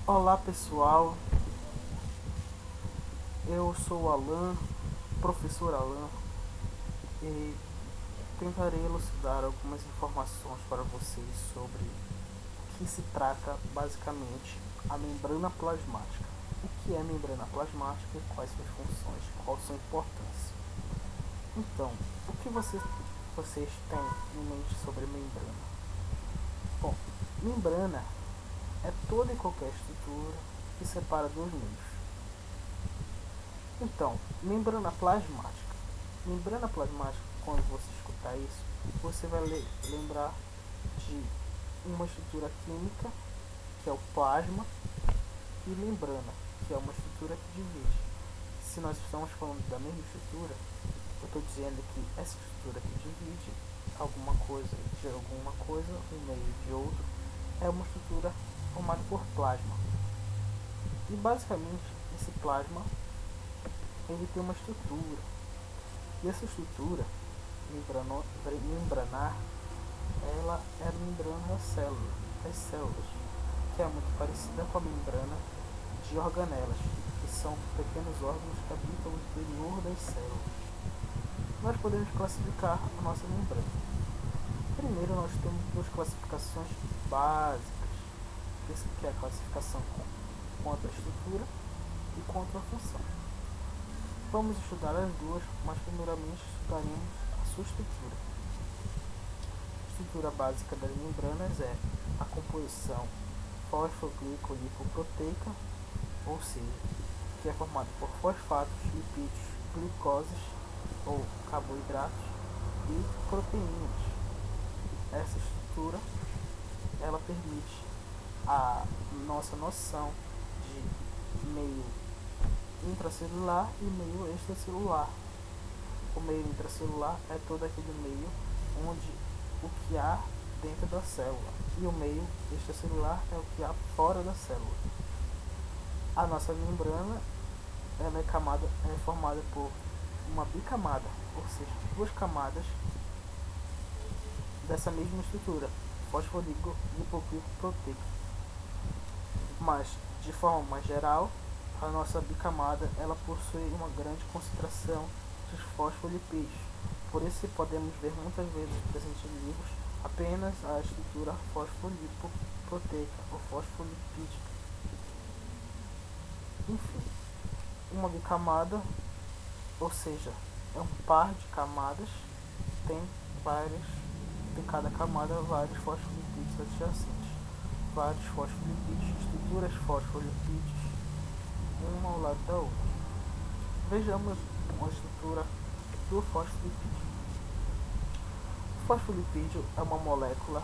Olá pessoal, eu sou o Alan, professor Alan, e tentarei elucidar algumas informações para vocês sobre o que se trata basicamente a membrana plasmática. O que é membrana plasmática e quais suas funções, qual sua importância. Então, o que vocês têm em mente sobre membrana? Bom, membrana é toda e qualquer estrutura que separa dois meios. Então, membrana plasmática. Membrana plasmática, quando você escutar isso, você vai lembrar de uma estrutura química, que é o plasma, e membrana, que é uma estrutura que divide. Se nós estamos falando da mesma estrutura, eu estou dizendo que essa estrutura que divide alguma coisa de alguma coisa, um meio de outro, é uma estrutura formada por plasma. E basicamente, esse plasma ele tem uma estrutura. E essa estrutura membranar, ela é a membrana das células, que é muito parecida com a membrana de organelas, que são pequenos órgãos que habitam o interior das células. Nós podemos classificar a nossa membrana. Primeiro, nós temos duas classificações básicas. Essa aqui é a classificação quanto à estrutura e quanto à função. Vamos estudar as duas, mas primeiramente estudaremos a sua estrutura. A estrutura básica das membranas é a composição fosfoglicolipproteica, ou seja, que é formada por fosfatos, lipídios, glicoses ou carboidratos e proteínas. Essa estrutura ela permite a nossa noção de meio intracelular e meio extracelular. O meio intracelular é todo aquele meio onde o que há dentro da célula, e o meio extracelular é o que há fora da célula. A nossa membrana ela é formada por uma bicamada, ou seja, duas camadas dessa mesma estrutura, fosfolipídico-proteica. Mas, de forma mais geral, a nossa bicamada ela possui uma grande concentração de fosfolipídios. Por isso podemos ver muitas vezes presente em livros apenas a estrutura fosfolipproteica ou fosfolipídica. Enfim, uma bicamada, ou seja, é um par de camadas, tem cada camada vários fosfolipídios adjacentes, vários fosfolipídios, estruturas fosfolipídios, uma ao lado da outra. Vejamos uma estrutura do fosfolipídio. O fosfolipídio é uma molécula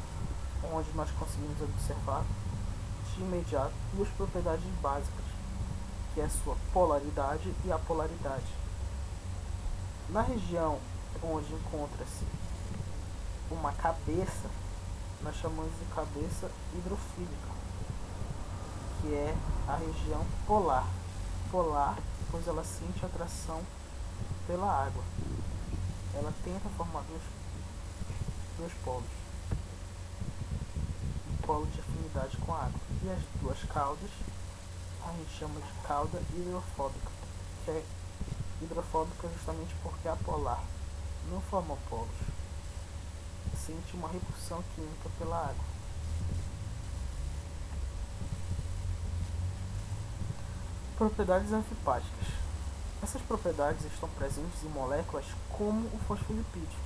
onde nós conseguimos observar de imediato duas propriedades básicas, que é a sua polaridade e apolaridade. Na região onde encontra-se uma cabeça, nós chamamos de cabeça hidrofílica, que é a região polar. Polar, pois ela sente atração pela água. Ela tenta formar dois polos. Um polo de afinidade com a água. E as duas caudas, a gente chama de cauda hidrofóbica, que é hidrofóbica justamente porque é apolar, não forma polos. Sente uma repulsão química pela água. Propriedades anfipáticas. Essas propriedades estão presentes em moléculas como o fosfolipídio,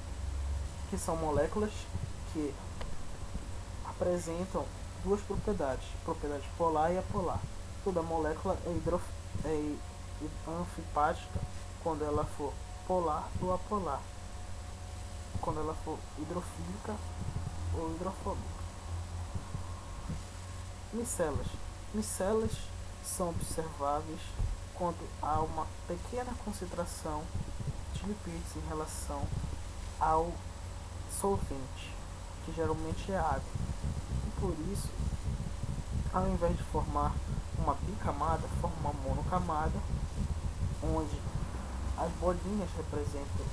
que são moléculas que apresentam duas propriedades, propriedade polar e apolar. Toda molécula é anfipática quando ela for polar ou apolar, quando ela for hidrofílica ou hidrofóbica. Micelas. Micelas são observáveis quando há uma pequena concentração de lipídios em relação ao solvente, que geralmente é água. E por isso, ao invés de formar uma bicamada, forma uma monocamada, onde as bolinhas representam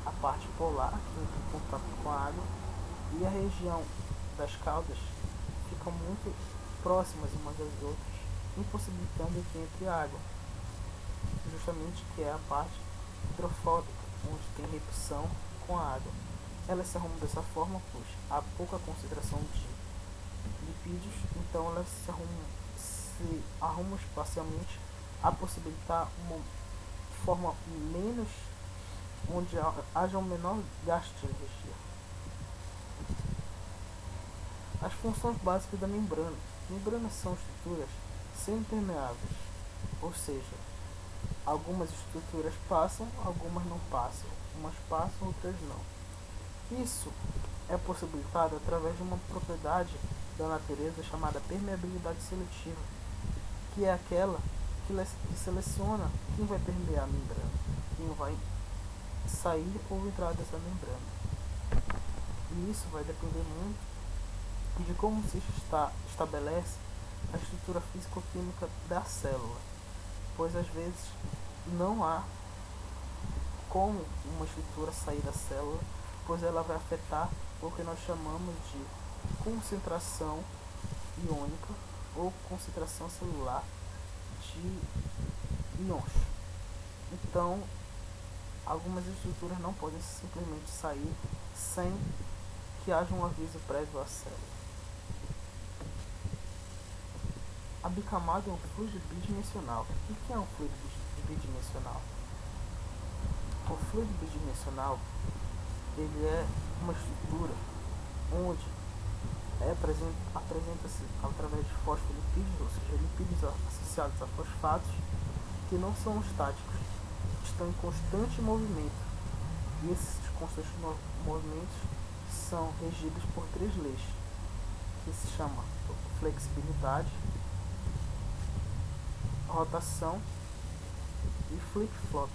a parte polar, que entra em contato com a água, e a região das caudas ficam muito próximas umas das outras, impossibilitando que entre água, justamente que é a parte hidrofóbica, onde tem repulsão com a água. Elas se arrumam dessa forma, pois há pouca concentração de lipídios, então elas se arrumam espacialmente a possibilitar uma forma menos, onde haja um menor gasto de energia. As funções básicas da membrana. Membranas são estruturas semipermeáveis, ou seja, algumas estruturas passam, algumas não passam, umas passam, outras não. Isso é possibilitado através de uma propriedade da natureza chamada permeabilidade seletiva, que é aquela que seleciona quem vai permear a membrana, quem vai sair ou entrar dessa membrana. E isso vai depender muito de como se estabelece a estrutura físico-química da célula, pois às vezes não há como uma estrutura sair da célula, pois ela vai afetar o que nós chamamos de concentração iônica ou concentração celular de íons. Então, algumas estruturas não podem simplesmente sair sem que haja um aviso prévio à célula. A bicamada é um fluido bidimensional. O que é um fluido bidimensional? O fluido bidimensional ele é uma estrutura onde apresenta-se através de fosfolipídios, ou seja, lipídios associados a fosfatos que não são estáticos, estão em constante movimento. E esses constantes movimentos são regidos por 3 leis, que se chama flexibilidade, rotação e flip-flop.